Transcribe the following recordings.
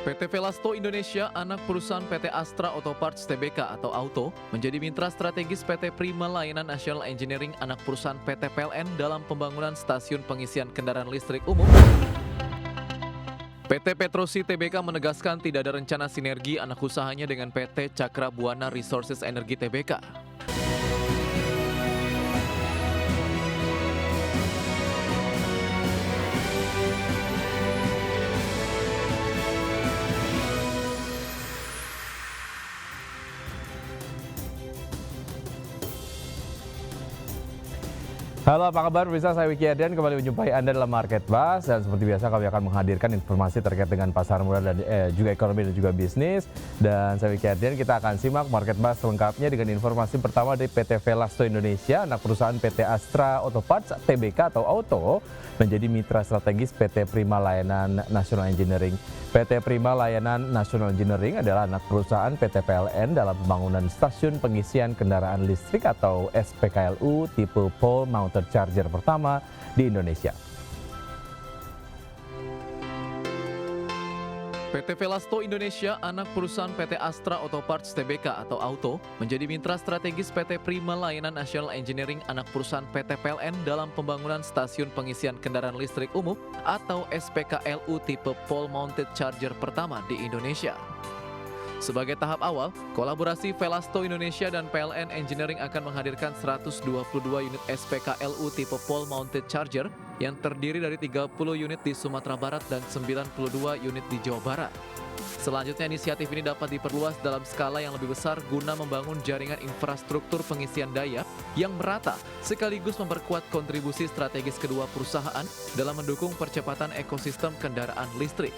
PT Velasto Indonesia, anak perusahaan PT Astra Auto Parts Tbk atau Auto, menjadi mitra strategis PT Prima Layanan National Engineering, anak perusahaan PT PLN dalam pembangunan stasiun pengisian kendaraan listrik umum. PT Petrosi Tbk menegaskan tidak ada rencana sinergi anak usahanya dengan PT Cakra Buana Resources Energy Tbk. Halo, apa kabar? Bisa saya Wiki Adrian kembali menjumpai Anda dalam Market Buzz, dan seperti biasa kami akan menghadirkan informasi terkait dengan pasar modal dan juga ekonomi dan juga bisnis. Dan saya Wiki Adrian, kita akan simak Market Buzz lengkapnya dengan informasi pertama dari PT Velasto Indonesia, anak perusahaan PT Astra Auto Parts Tbk atau Auto, menjadi mitra strategis PT Prima Layanan National Engineering. PT Prima Layanan National Engineering adalah anak perusahaan PT PLN dalam pembangunan stasiun pengisian kendaraan listrik atau SPKLU tipe pole mounted charger pertama di Indonesia. PT Velasto Indonesia, anak perusahaan PT Astra Auto Parts Tbk atau Auto, menjadi mitra strategis PT Prima Layanan National Engineering, anak perusahaan PT PLN dalam pembangunan stasiun pengisian kendaraan listrik umum atau SPKLU tipe pole mounted charger pertama di Indonesia. Sebagai tahap awal, kolaborasi Velasto Indonesia dan PLN Engineering akan menghadirkan 122 unit SPKLU tipe pole mounted charger yang terdiri dari 30 unit di Sumatera Barat dan 92 unit di Jawa Barat. Selanjutnya, inisiatif ini dapat diperluas dalam skala yang lebih besar guna membangun jaringan infrastruktur pengisian daya yang merata sekaligus memperkuat kontribusi strategis kedua perusahaan dalam mendukung percepatan ekosistem kendaraan listrik.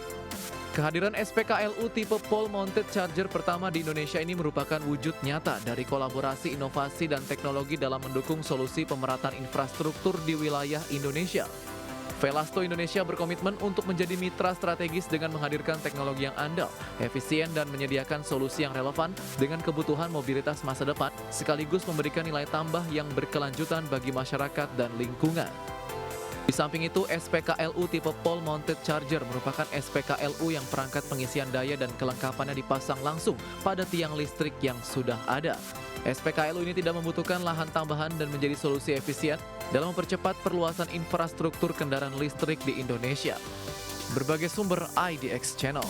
Kehadiran SPKLU tipe pole mounted charger pertama di Indonesia ini merupakan wujud nyata dari kolaborasi inovasi dan teknologi dalam mendukung solusi pemerataan infrastruktur di wilayah Indonesia. Velasto Indonesia berkomitmen untuk menjadi mitra strategis dengan menghadirkan teknologi yang andal, efisien, dan menyediakan solusi yang relevan dengan kebutuhan mobilitas masa depan, sekaligus memberikan nilai tambah yang berkelanjutan bagi masyarakat dan lingkungan. Di samping itu, SPKLU tipe pole mounted charger merupakan SPKLU yang perangkat pengisian daya dan kelengkapannya dipasang langsung pada tiang listrik yang sudah ada. SPKLU ini tidak membutuhkan lahan tambahan dan menjadi solusi efisien dalam mempercepat perluasan infrastruktur kendaraan listrik di Indonesia. Berbagai sumber IDX Channel.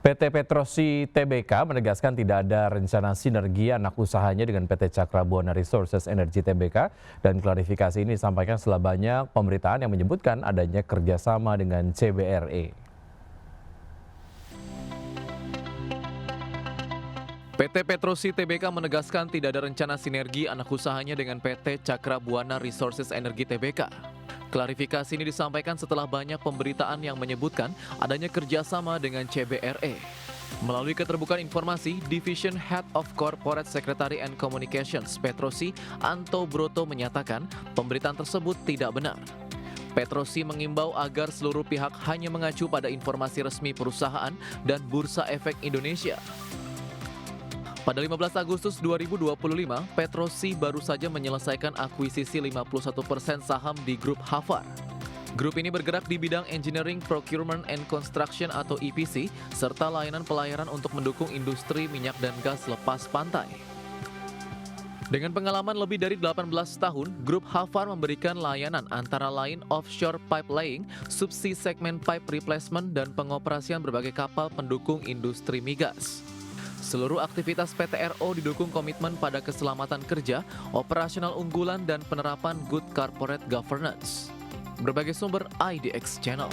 PT Petrosi Tbk menegaskan tidak ada rencana sinergi anak usahanya dengan PT Cakra Buana Resources Energy Tbk, dan klarifikasi ini disampaikan setelah banyak pemberitaan yang menyebutkan adanya kerjasama dengan CBRE. PT Petrosi Tbk menegaskan tidak ada rencana sinergi anak usahanya dengan PT Cakra Buana Resources Energy Tbk. Klarifikasi ini disampaikan setelah banyak pemberitaan yang menyebutkan adanya kerjasama dengan CBRE. Melalui keterbukaan informasi, Division Head of Corporate Secretary and Communications Petrosi, Anto Broto, menyatakan pemberitaan tersebut tidak benar. Petrosi mengimbau agar seluruh pihak hanya mengacu pada informasi resmi perusahaan dan Bursa Efek Indonesia. Pada 15 Agustus 2025, Petrosi baru saja menyelesaikan akuisisi 51% saham di grup Havar. Grup ini bergerak di bidang Engineering, Procurement, and Construction atau EPC, serta layanan pelayaran untuk mendukung industri minyak dan gas lepas pantai. Dengan pengalaman lebih dari 18 tahun, grup Havar memberikan layanan antara lain offshore pipe laying, subsea segment pipe replacement, dan pengoperasian berbagai kapal pendukung industri migas. Seluruh aktivitas PTRO didukung komitmen pada keselamatan kerja, operasional unggulan, dan penerapan good corporate governance. Berbagai sumber IDX Channel.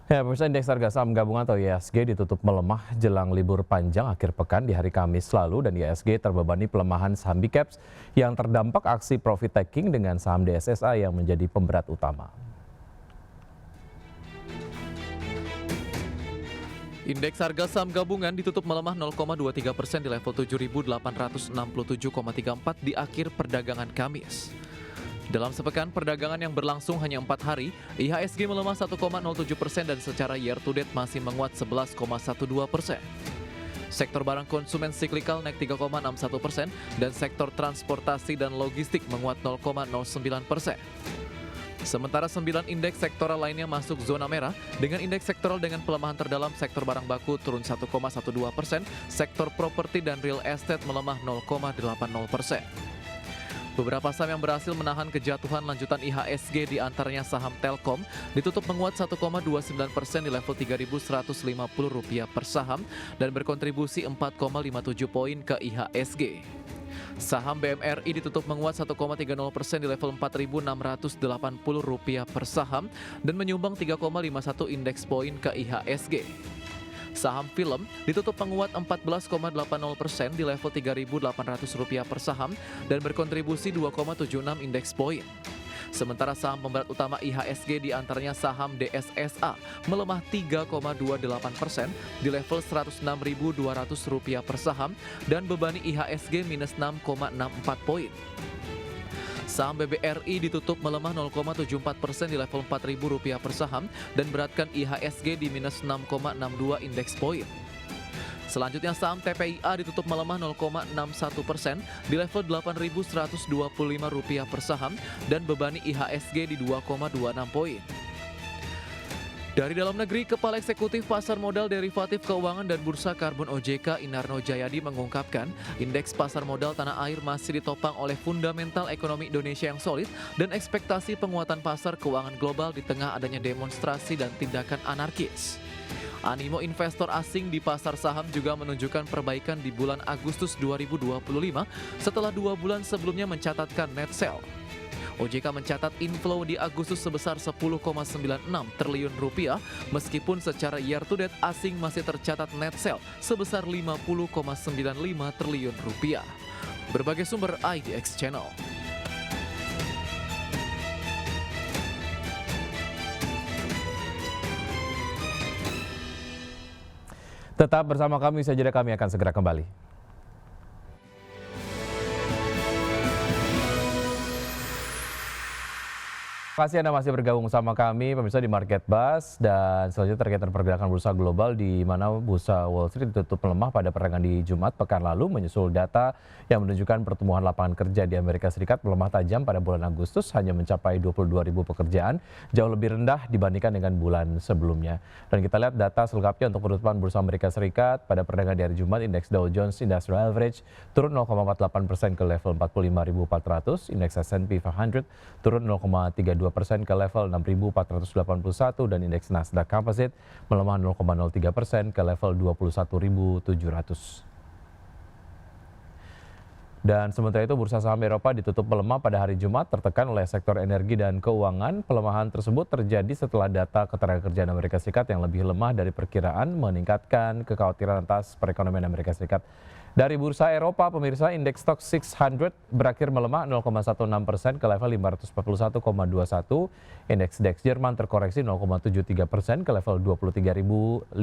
Ya, pemirsa, indeks harga saham gabungan atau IHSG ditutup melemah jelang libur panjang akhir pekan di hari Kamis lalu, dan IHSG terbebani pelemahan saham Big Caps yang terdampak aksi profit taking dengan saham DSSA yang menjadi pemberat utama. Indeks harga saham gabungan ditutup melemah 0,23% di level 7.867,34 di akhir perdagangan Kamis. Dalam sepekan perdagangan yang berlangsung hanya 4 hari, IHSG melemah 1,07% dan secara year to date masih menguat 11,12%. Sektor barang konsumen siklikal naik 3,61% dan sektor transportasi dan logistik menguat 0,09%. Sementara 9 indeks sektoral lainnya masuk zona merah dengan indeks sektoral dengan pelemahan terdalam sektor barang baku turun 1,12%, sektor properti dan real estate melemah 0,80%. Beberapa saham yang berhasil menahan kejatuhan lanjutan IHSG di antaranya saham Telkom ditutup menguat 1,29% di level Rp3.150 per saham dan berkontribusi 4,57 poin ke IHSG. Saham BMRI ditutup menguat 1,30% di level Rp4.680 per saham dan menyumbang 3,51 indeks poin ke IHSG. Saham film ditutup menguat 14,80% di level Rp3.800 per saham dan berkontribusi 2,76 indeks poin. Sementara saham pemberat utama IHSG di antaranya saham DSSA melemah 3,28% di level Rp106.200 per saham dan bebani IHSG minus 6,64 poin. Saham BBRI ditutup melemah 0,74% di level Rp4.000 per saham dan beratkan IHSG di minus 6,62 indeks poin. Selanjutnya saham TPIA ditutup melemah 0,61% di level Rp8.125 per saham dan bebani IHSG di 2,26 poin. Dari dalam negeri, Kepala Eksekutif Pasar Modal Derivatif Keuangan dan Bursa Karbon OJK Inarno Jayadi mengungkapkan, indeks pasar modal tanah air masih ditopang oleh fundamental ekonomi Indonesia yang solid dan ekspektasi penguatan pasar keuangan global di tengah adanya demonstrasi dan tindakan anarkis. Animo investor asing di pasar saham juga menunjukkan perbaikan di bulan Agustus 2025 setelah 2 bulan sebelumnya mencatatkan net sell. OJK mencatat inflow di Agustus sebesar 10,96 triliun rupiah, meskipun secara year to date asing masih tercatat net sell sebesar 50,95 triliun rupiah. Berbagai sumber IDX Channel. Tetap bersama kami, saja kami akan segera kembali. Terima kasih Anda masih bergabung sama kami pemirsa di Market Buzz, dan selanjutnya terkait dengan pergerakan bursa global di mana bursa Wall Street ditutup melemah pada perdagangan di Jumat pekan lalu menyusul data yang menunjukkan pertumbuhan lapangan kerja di Amerika Serikat melemah tajam pada bulan Agustus hanya mencapai 22.000 pekerjaan, jauh lebih rendah dibandingkan dengan bulan sebelumnya. Dan kita lihat data selengkapnya untuk penutupan bursa Amerika Serikat pada perdagangan di hari Jumat. Indeks Dow Jones Industrial Average turun 0,48% ke level 45.400, indeks S&P 500 turun 0,32% ke level 6.481 dan indeks Nasdaq Composite melemah 0,03% ke level 21.700. Dan sementara itu bursa saham Eropa ditutup melemah pada hari Jumat tertekan oleh sektor energi dan keuangan. Pelemahan tersebut terjadi setelah data ketenagakerjaan Amerika Serikat yang lebih lemah dari perkiraan meningkatkan kekhawatiran atas perekonomian Amerika Serikat. Dari bursa Eropa, pemirsa, indeks Stoxx 600 berakhir melemah 0,16% ke level 541,21. Indeks DAX Jerman terkoreksi 0,73% ke level 23.596.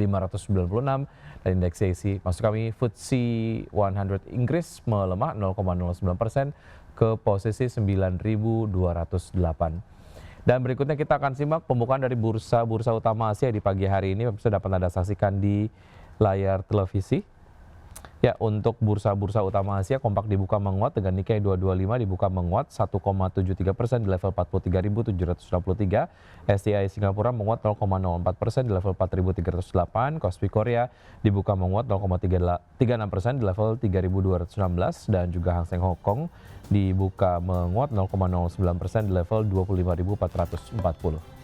Dan indeks CAC, maksud kami FTSE 100 Inggris melemah 0,09% ke posisi 9.208. Dan berikutnya kita akan simak pembukaan dari bursa-bursa utama Asia di pagi hari ini. Pemirsa dapat Anda saksikan di layar televisi. Ya, untuk bursa-bursa utama Asia kompak dibuka menguat dengan Nikkei 225 dibuka menguat 1,73% di level 43.763. STI Singapura menguat 0,04% di level 4.308. Kospi Korea dibuka menguat 0,36% di level 3.216 dan juga Hang Seng Hong Kong dibuka menguat 0,09% di level 25.440.